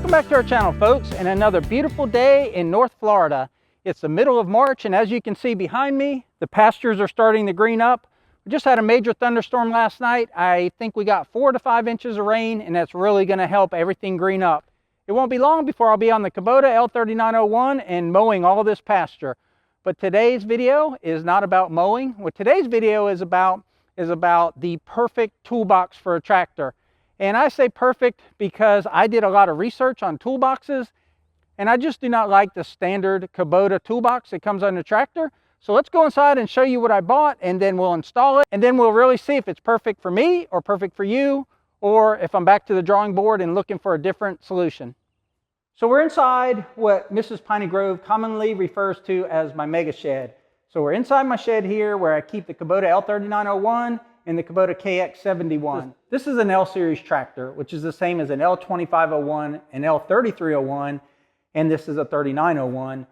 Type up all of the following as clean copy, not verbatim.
Welcome back to our channel, folks, and another beautiful day in North Florida. It's the middle of March, and as you can see behind me, the pastures are starting to green up. We just had a major thunderstorm last night. I think we got 4 to 5 inches of rain, and that's really going to help everything green up. It won't be long before I'll be on the Kubota L3901 and mowing all this pasture. But today's video is not about mowing. What today's video is about the perfect toolbox for a tractor. And I say perfect because I did a lot of research on toolboxes, and I just do not like the standard Kubota toolbox that comes on the tractor. So let's go inside and show you what I bought, and then we'll install it, and then we'll really see if it's perfect for me or perfect for you, or if I'm back to the drawing board and looking for a different solution. So we're inside what Mrs. Piney Grove commonly refers to as my mega shed. So we're inside my shed here where I keep the Kubota L3901 and the Kubota KX71. This is an L series tractor, which is the same as an L2501 and L3301, and this is a 3901.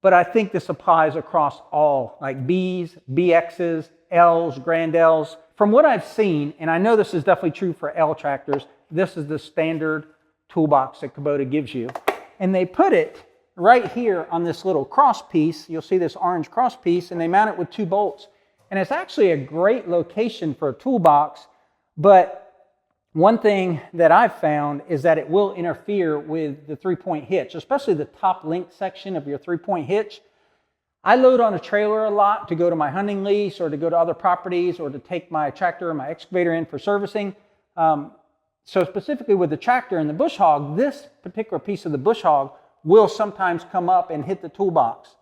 But I think this applies across all, like Bs, BXs, Ls, Grand Ls. From what I've seen, and I know this is definitely true for L tractors, this is the standard toolbox that Kubota gives you. And they put it right here on this little cross piece. You'll see this orange cross piece, and they mount it with 2 bolts. And it's actually a great location for a toolbox, but one thing that I've found is that it will interfere with the 3-point hitch, especially the top link section of your 3-point hitch. I load on a trailer a lot to go to my hunting lease or to go to other properties or to take my tractor or my excavator in for servicing. So specifically with the tractor and the bush hog, this particular piece of the bush hog will sometimes come up and hit the toolbox.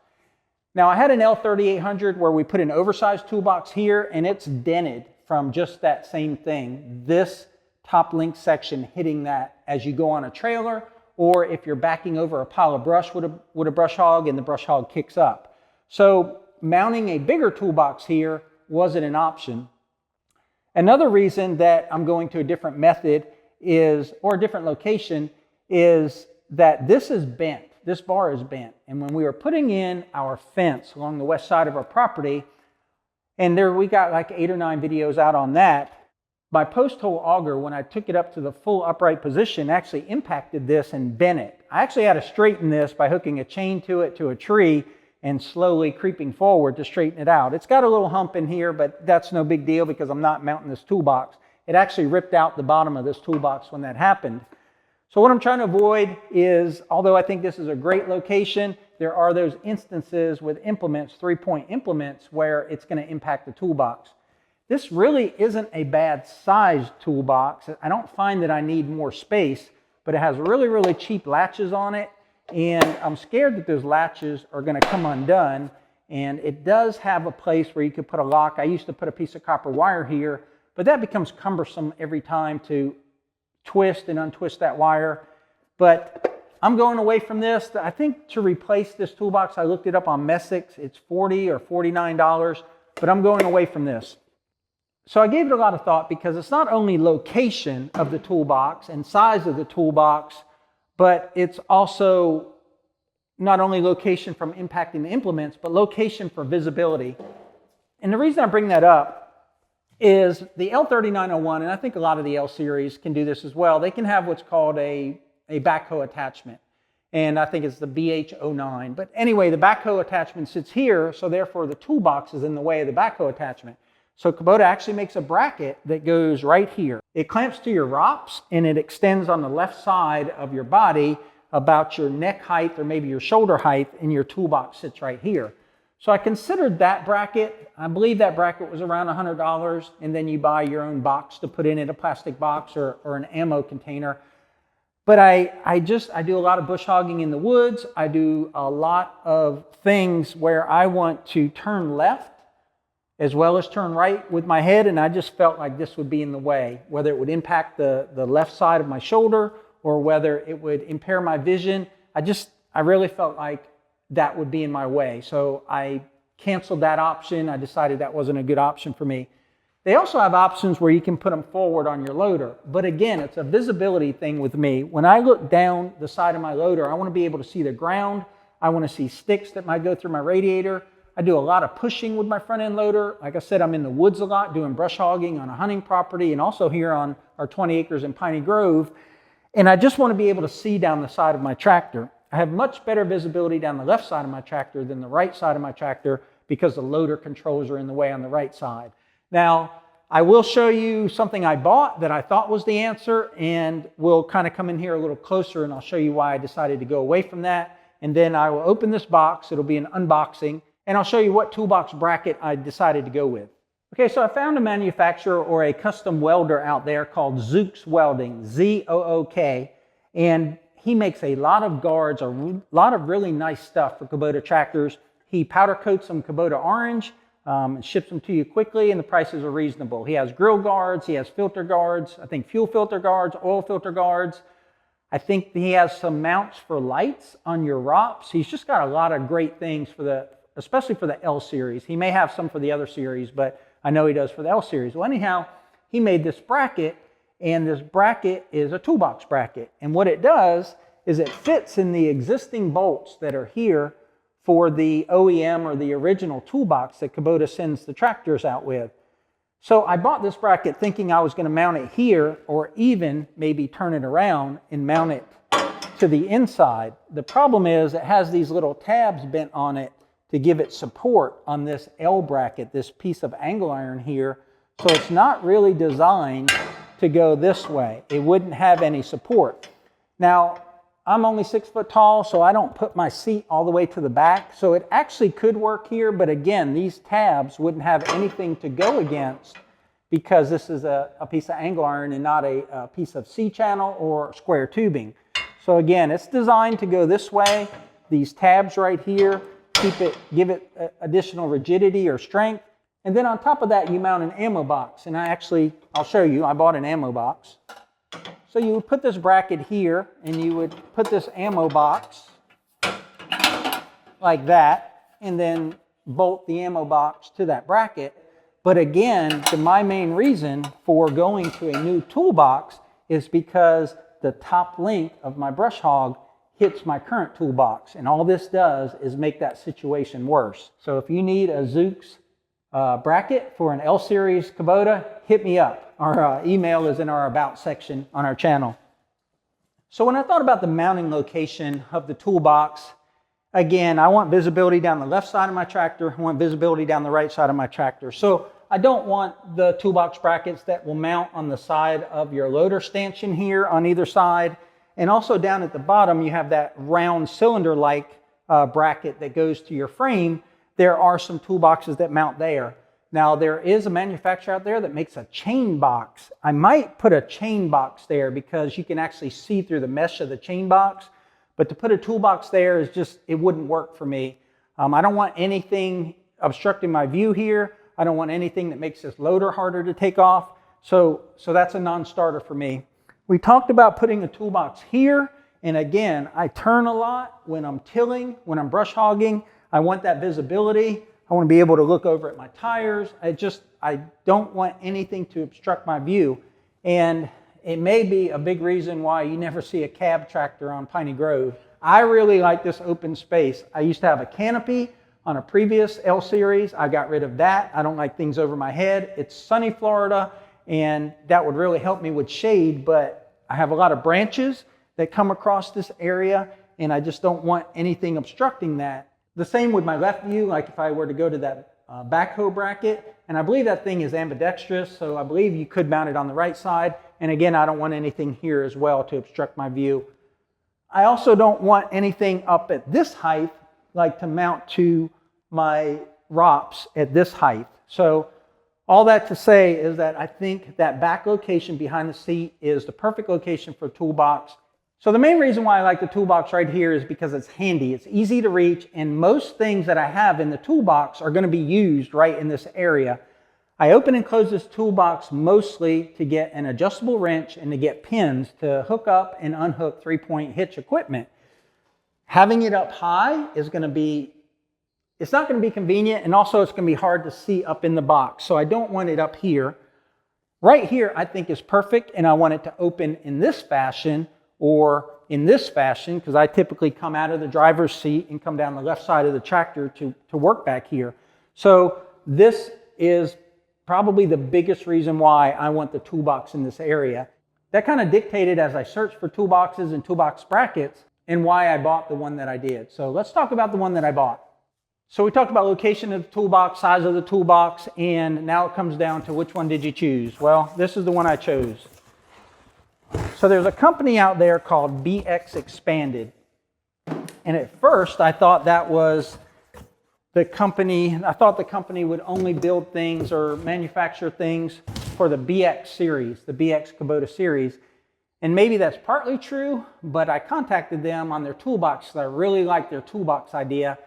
Now, I had an L3800 where we put an oversized toolbox here, and it's dented from just that same thing. This top link section hitting that as you go on a trailer, or if you're backing over a pile of brush with a brush hog and the brush hog kicks up. So mounting a bigger toolbox here wasn't an option. Another reason that I'm going to a different method or a different location is that this is bent. This bar is bent, and when we were putting in our fence along the west side of our property, and there we got like 8 or 9 videos out on that, my post hole auger, when I took it up to the full upright position, actually impacted this and bent it. I actually had to straighten this by hooking a chain to it to a tree and slowly creeping forward to straighten it out. It's got a little hump in here, but that's no big deal because I'm not mounting this toolbox. It actually ripped out the bottom of this toolbox when that happened. So what I'm trying to avoid is, although I think this is a great location, there are those instances with implements, 3-point implements, where it's going to impact the toolbox. This really isn't a bad sized toolbox. I don't find that I need more space, but it has really, really cheap latches on it, and I'm scared that those latches are going to come undone. And it does have a place where you could put a lock. I used to put a piece of copper wire here, but that becomes cumbersome every time to twist and untwist that wire. But I'm going away from this. I think to replace this toolbox, I looked it up on Messick's, it's $40 or $49, but I'm going away from this. So I gave it a lot of thought because it's not only location of the toolbox and size of the toolbox, but it's also not only location from impacting the implements, but location for visibility. And the reason I bring that up is the L3901, and I think a lot of the L series can do this as well. They can have what's called a backhoe attachment, and I think it's the BH09. But anyway, the backhoe attachment sits here, so therefore the toolbox is in the way of the backhoe attachment. So Kubota actually makes a bracket that goes right here. It clamps to your ROPS, and it extends on the left side of your body about your neck height or maybe your shoulder height, and your toolbox sits right here. So I considered that bracket. I believe that bracket was around $100, and then you buy your own box to put in it, a plastic box or an ammo container. But I do a lot of bush hogging in the woods. I do a lot of things where I want to turn left as well as turn right with my head, and I just felt like this would be in the way, whether it would impact the left side of my shoulder or whether it would impair my vision. I really felt like that would be in my way. So I canceled that option. I decided that wasn't a good option for me. They also have options where you can put them forward on your loader. But again, it's a visibility thing with me. When I look down the side of my loader, I want to be able to see the ground. I want to see sticks that might go through my radiator. I do a lot of pushing with my front end loader. Like I said, I'm in the woods a lot doing brush hogging on a hunting property and also here on our 20 acres in Piney Grove. And I just want to be able to see down the side of my tractor. I have much better visibility down the left side of my tractor than the right side of my tractor because the loader controls are in the way on the right side. Now, I will show you something I bought that I thought was the answer, and we'll kind of come in here a little closer and I'll show you why I decided to go away from that. And then I will open this box, it'll be an unboxing, and I'll show you what toolbox bracket I decided to go with. Okay, so I found a manufacturer or a custom welder out there called Zook Welding, Z-O-O-K, and he makes a lot of guards, a lot of really nice stuff for Kubota tractors. He powder coats them Kubota orange, and ships them to you quickly, and the prices are reasonable. He has grill guards, he has filter guards, I think fuel filter guards, oil filter guards. I think he has some mounts for lights on your ROPS. He's just got a lot of great things for especially for the L series. He may have some for the other series, but I know he does for the L series. Well, anyhow, he made this bracket, and this bracket is a toolbox bracket. And what it does is it fits in the existing bolts that are here for the OEM or the original toolbox that Kubota sends the tractors out with. So I bought this bracket thinking I was going to mount it here, or even maybe turn it around and mount it to the inside. The problem is it has these little tabs bent on it to give it support on this L bracket, this piece of angle iron here. So it's not really designed to go this way. It wouldn't have any support. Now, I'm only 6 foot tall, so I don't put my seat all the way to the back. So it actually could work here, but again, these tabs wouldn't have anything to go against because this is a piece of angle iron and not a piece of C-channel or square tubing. So again, it's designed to go this way. These tabs right here give it additional rigidity or strength. And then on top of that, you mount an ammo box. And I'll show you, I bought an ammo box. So you would put this bracket here, and you would put this ammo box like that, and then bolt the ammo box to that bracket. But again, my main reason for going to a new toolbox is because the top link of my brush hog hits my current toolbox, and all this does is make that situation worse. So if you need a Zook's bracket for an L series Kubota, hit me up. Our email is in our About section on our channel. So when I thought about the mounting location of the toolbox, again, I want visibility down the left side of my tractor. I want visibility down the right side of my tractor. So I don't want the toolbox brackets that will mount on the side of your loader stanchion here on either side. And also down at the bottom, you have that round cylinder-like bracket that goes to your frame. There are some toolboxes that mount there. Now, there is a manufacturer out there that makes a chain box. I might put a chain box there because you can actually see through the mesh of the chain box. But to put a toolbox there is just, it wouldn't work for me. I don't want anything obstructing my view here. I don't want anything that makes this loader harder to take off. So that's a non-starter for me. We talked about putting a toolbox here. And again, I turn a lot when I'm tilling, when I'm brush hogging. I want that visibility. I want to be able to look over at my tires. I don't want anything to obstruct my view. And it may be a big reason why you never see a cab tractor on Piney Grove. I really like this open space. I used to have a canopy on a previous L series. I got rid of that. I don't like things over my head. It's sunny Florida, and that would really help me with shade, but I have a lot of branches that come across this area, and I just don't want anything obstructing that. The same with my left view, like if I were to go to that backhoe bracket, and I believe that thing is ambidextrous, so I believe you could mount it on the right side. And again, I don't want anything here as well to obstruct my view. I also don't want anything up at this height, like to mount to my ROPS at this height. So all that to say is that I think that back location behind the seat is the perfect location for a toolbox. So the main reason why I like the toolbox right here is because it's handy, it's easy to reach, and most things that I have in the toolbox are going to be used right in this area. I open and close this toolbox mostly to get an adjustable wrench and to get pins to hook up and unhook 3-point hitch equipment. Having it up high is going to be, it's not going to be convenient, and also it's going to be hard to see up in the box. So I don't want it up here. Right here I think is perfect, and I want it to open in this fashion or in this fashion, because I typically come out of the driver's seat and come down the left side of the tractor to work back here. So this is probably the biggest reason why I want the toolbox in this area. that kind of dictated as I searched for toolboxes and toolbox brackets and why I bought the one that I did. So let's talk about the one that I bought. So we talked about location of the toolbox, size of the toolbox, and now it comes down to which one did you choose? Well, this is the one I chose. So there's a company out there called BXpanded. And at first I thought that was the company, I thought the company would only build things or manufacture things for the BX series, the BX Kubota series. And maybe that's partly true, but I contacted them on their toolbox because I really like their toolbox idea,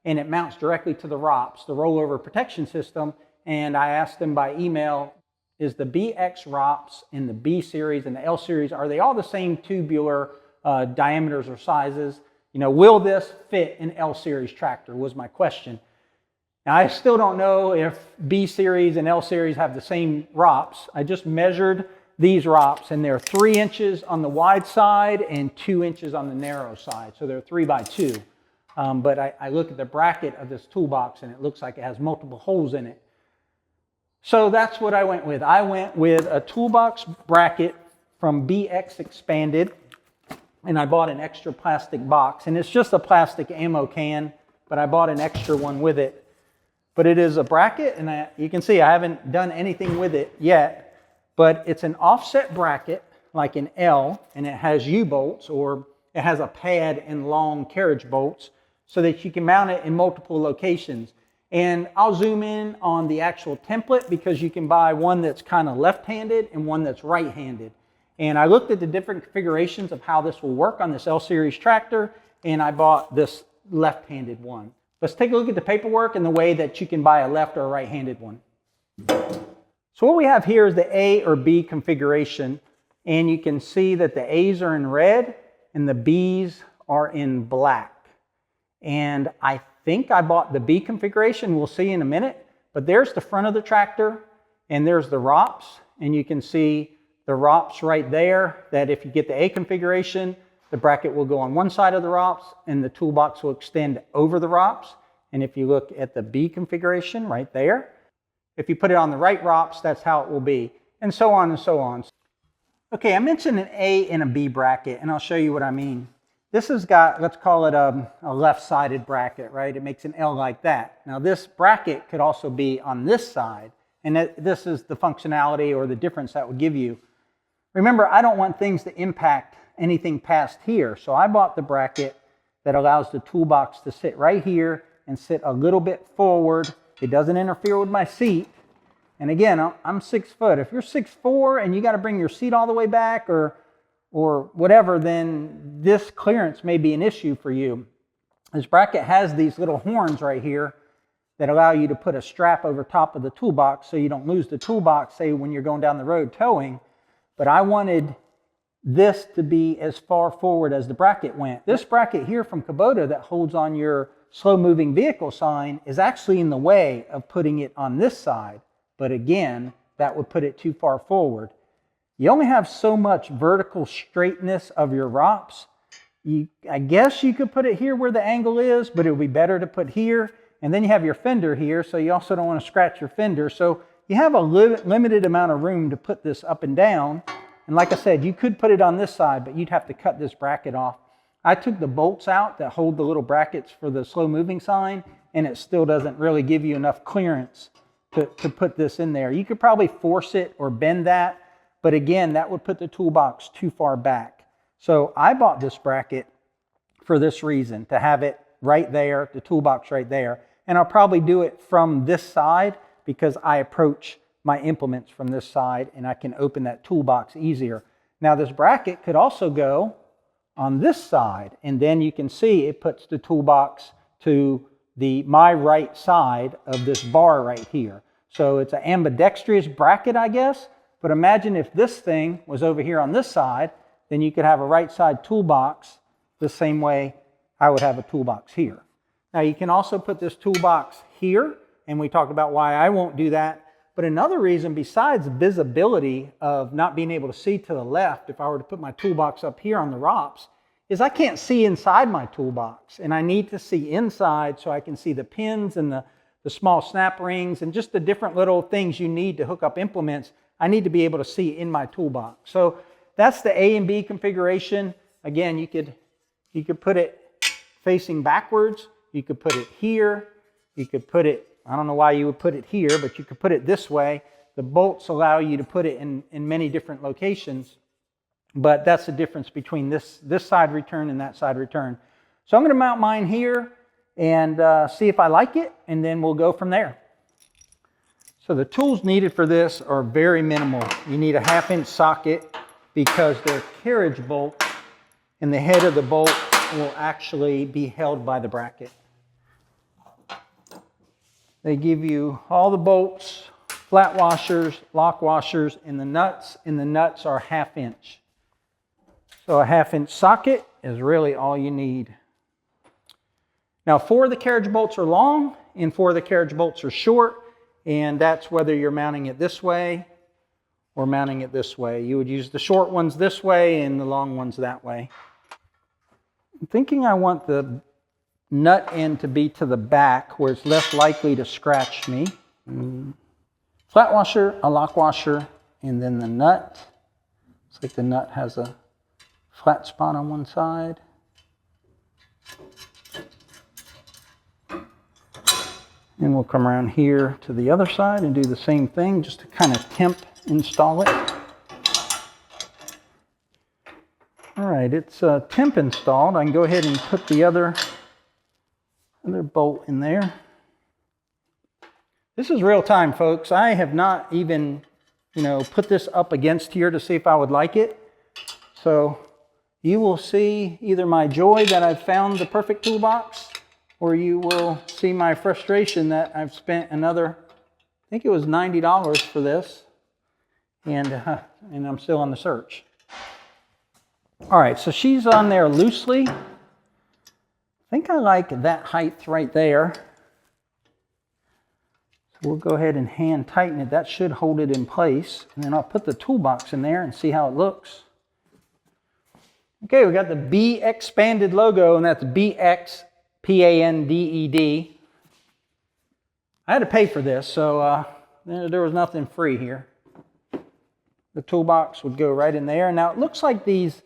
and it mounts directly to the ROPS, the rollover protection system. And I asked them by email, is the BX ROPS and the B series and the L series, are they all the same tubular diameters or sizes? You know, will this fit an L series tractor was my question. Now, I still don't know if B series and L series have the same ROPS. I just measured these ROPS, and they're 3 inches on the wide side and 2 inches on the narrow side. So they're 3 by 2. But I look at the bracket of this toolbox, and it looks like it has multiple holes in it. So that's what I went with. I went with a toolbox bracket from BXpanded. And I bought an extra plastic box, and it's just a plastic ammo can, but I bought an extra one with it. But it is a bracket, and you can see I haven't done anything with it yet, but it's an offset bracket like an L, and it has U-bolts, or it has a pad and long carriage bolts so that you can mount it in multiple locations. And I'll zoom in on the actual template because you can buy one that's kind of left-handed and one that's right-handed. And I looked at the different configurations of how this will work on this L series tractor, and I bought this left-handed one. Let's take a look at the paperwork and the way that you can buy a left or a right-handed one. So what we have here is the A or B configuration, and you can see that the A's are in red and the B's are in black. And I think I bought the B configuration, we'll see in a minute, but there's the front of the tractor and there's the ROPS, and you can see the ROPS right there, that if you get the A configuration, the bracket will go on one side of the ROPS and the toolbox will extend over the ROPS. And if you look at the B configuration right there, if you put it on the right ROPS, that's how it will be, and so on and so on. Okay, I mentioned an A and a B bracket, and I'll show you what I mean. This has got, let's call it a left-sided bracket, right? It makes an L like that. Now this bracket could also be on this side, and this is the functionality or the difference that would give you. Remember, I don't want things to impact anything past here, so I bought the bracket that allows the toolbox to sit right here and sit a little bit forward. It doesn't interfere with my seat. And again, I'm 6 foot. If you're 6'4" and you got to bring your seat all the way back or whatever, then this clearance may be an issue for you. This bracket has these little horns right here that allow you to put a strap over top of the toolbox so you don't lose the toolbox, say when you're going down the road towing. But I wanted this to be as far forward as the bracket went. This bracket here from Kubota that holds on your slow moving vehicle sign is actually in the way of putting it on this side. But again, that would put it too far forward. You only have so much vertical straightness of your ROPS. I guess you could put it here where the angle is, but it would be better to put here. And then you have your fender here, so you also don't want to scratch your fender. So you have a limited amount of room to put this up and down. And like I said, you could put it on this side, but you'd have to cut this bracket off. I took the bolts out that hold the little brackets for the slow moving sign, and it still doesn't really give you enough clearance to put this in there. You could probably force it or bend that, but again, that would put the toolbox too far back. So I bought this bracket for this reason, to have it right there, the toolbox right there. And I'll probably do it from this side because I approach my implements from this side and I can open that toolbox easier. Now this bracket could also go on this side, and then you can see it puts the toolbox to my right side of this bar right here. So it's an ambidextrous bracket, I guess, but imagine if this thing was over here on this side, then you could have a right side toolbox the same way I would have a toolbox here. Now you can also put this toolbox here, and we talked about why I won't do that. But another reason besides visibility of not being able to see to the left, if I were to put my toolbox up here on the ROPS, is I can't see inside my toolbox. And I need to see inside so I can see the pins and the small snap rings and just the different little things you need to hook up implements. I need to be able to see in my toolbox. So that's the A and B configuration. Again, you could put it facing backwards. You could put it here. You could put it, I don't know why you would put it here, but you could put it this way. The bolts allow you to put it in many different locations. But that's the difference between this side return and that side return. So I'm going to mount mine here and see if I like it, and then we'll go from there. So the tools needed for this are very minimal. You need a 1/2-inch socket because they're carriage bolts, and the head of the bolt will actually be held by the bracket. They give you all the bolts, flat washers, lock washers, and the nuts are 1/2-inch. So a 1/2-inch socket is really all you need. Now 4 of the carriage bolts are long and 4 of the carriage bolts are short, and that's whether you're mounting it this way or mounting it this way. You would use the short ones this way and the long ones that way. I'm thinking I want the nut end to be to the back where it's less likely to scratch me. Flat washer, a lock washer, and then the nut. Looks like the nut has a flat spot on one side. And we'll come around here to the other side and do the same thing just to kind of temp install it. All right, it's temp installed. I can go ahead and put the other bolt in there. This is real time, folks. I have not even, put this up against here to see if I would like it. So you will see either my joy that I've found the perfect toolbox, or you will see my frustration that I've spent another, I think it was $90 for this, and I'm still on the search. All right, so she's on there loosely. I think I like that height right there. So we'll go ahead and hand tighten it. That should hold it in place. And then I'll put the toolbox in there and see how it looks. Okay, we got the BXpanded logo, and that's BXpanded. I had to pay for this, so there was nothing free here. The toolbox would go right in there. Now it looks like these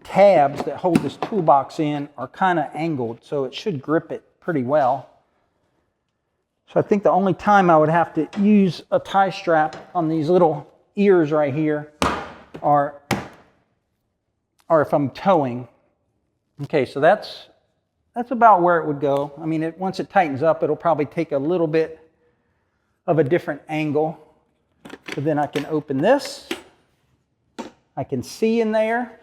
tabs that hold this toolbox in are kind of angled, so it should grip it pretty well. So I think the only time I would have to use a tie strap on these little ears right here are if I'm towing. Okay, so that's about where it would go. I mean, once it tightens up, it'll probably take a little bit of a different angle. So then I can open this. I can see in there.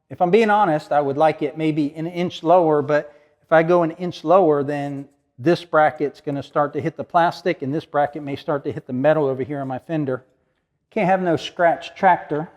If I'm being honest, I would like it maybe an inch lower, but if I go an inch lower, then this bracket's going to start to hit the plastic, and this bracket may start to hit the metal over here on my fender. Can't have no scratch tractor.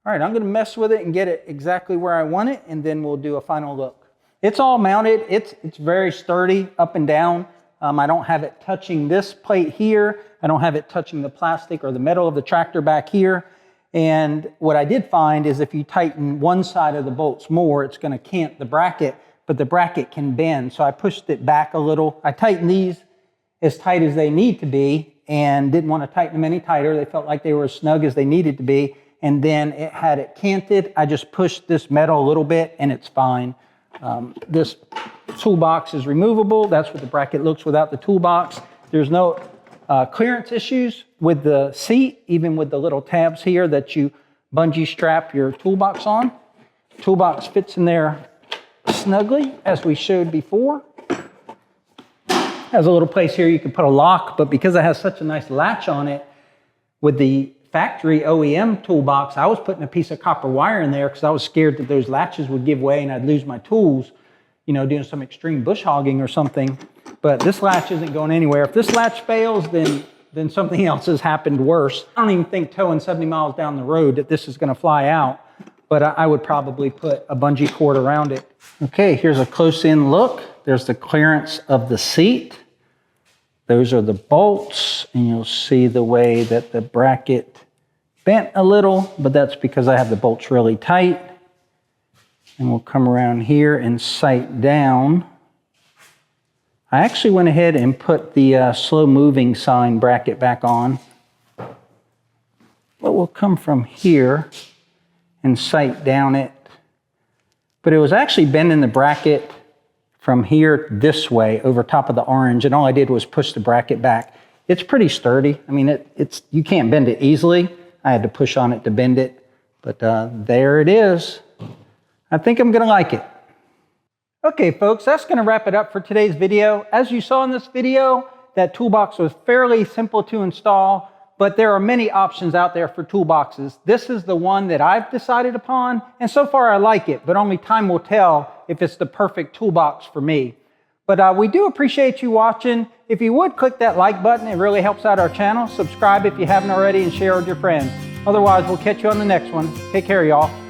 All right, I'm going to mess with it and get it exactly where I want it, and then we'll do a final look. It's all mounted. It's very sturdy up and down. I don't have it touching this plate here. I don't have it touching the plastic or the metal of the tractor back here. And what I did find is if you tighten one side of the bolts more, it's going to cant the bracket, but the bracket can bend. So I pushed it back a little. I tightened these as tight as they need to be and didn't want to tighten them any tighter. They felt like they were as snug as they needed to be. And then it had it canted. I just pushed this metal a little bit and it's fine. This toolbox is removable. That's what the bracket looks without the toolbox. There's no clearance issues with the seat, even with the little tabs here that you bungee strap your toolbox on. Toolbox fits in there snugly, as we showed before. Has a little place here you can put a lock, but because it has such a nice latch on it, with the factory OEM toolbox, I was putting a piece of copper wire in there because I was scared that those latches would give way and I'd lose my tools, doing some extreme bush hogging or something. But this latch isn't going anywhere. If this latch fails, then something else has happened worse. I don't even think towing 70 miles down the road that this is going to fly out, but I would probably put a bungee cord around it. Okay, here's a close-in look. There's the clearance of the seat. Those are the bolts, and you'll see the way that the bracket bent a little, but that's because I have the bolts really tight. And we'll come around here and sight down. I actually went ahead and put the slow moving sign bracket back on. what will come from here and sight down it. But it was actually bending the bracket from here this way over top of the orange, and all I did was push the bracket back. It's pretty sturdy. I mean, you can't bend it easily. I had to push on it to bend it, but there it is. I think I'm gonna like it. Okay, folks, that's gonna wrap it up for today's video. As you saw in this video, that toolbox was fairly simple to install, but there are many options out there for toolboxes. This is the one that I've decided upon, and so far I like it, but only time will tell if it's the perfect toolbox for me. But we do appreciate you watching. If you would click that like button, it really helps out our channel. Subscribe if you haven't already and share with your friends. Otherwise, we'll catch you on the next one. Take care, y'all.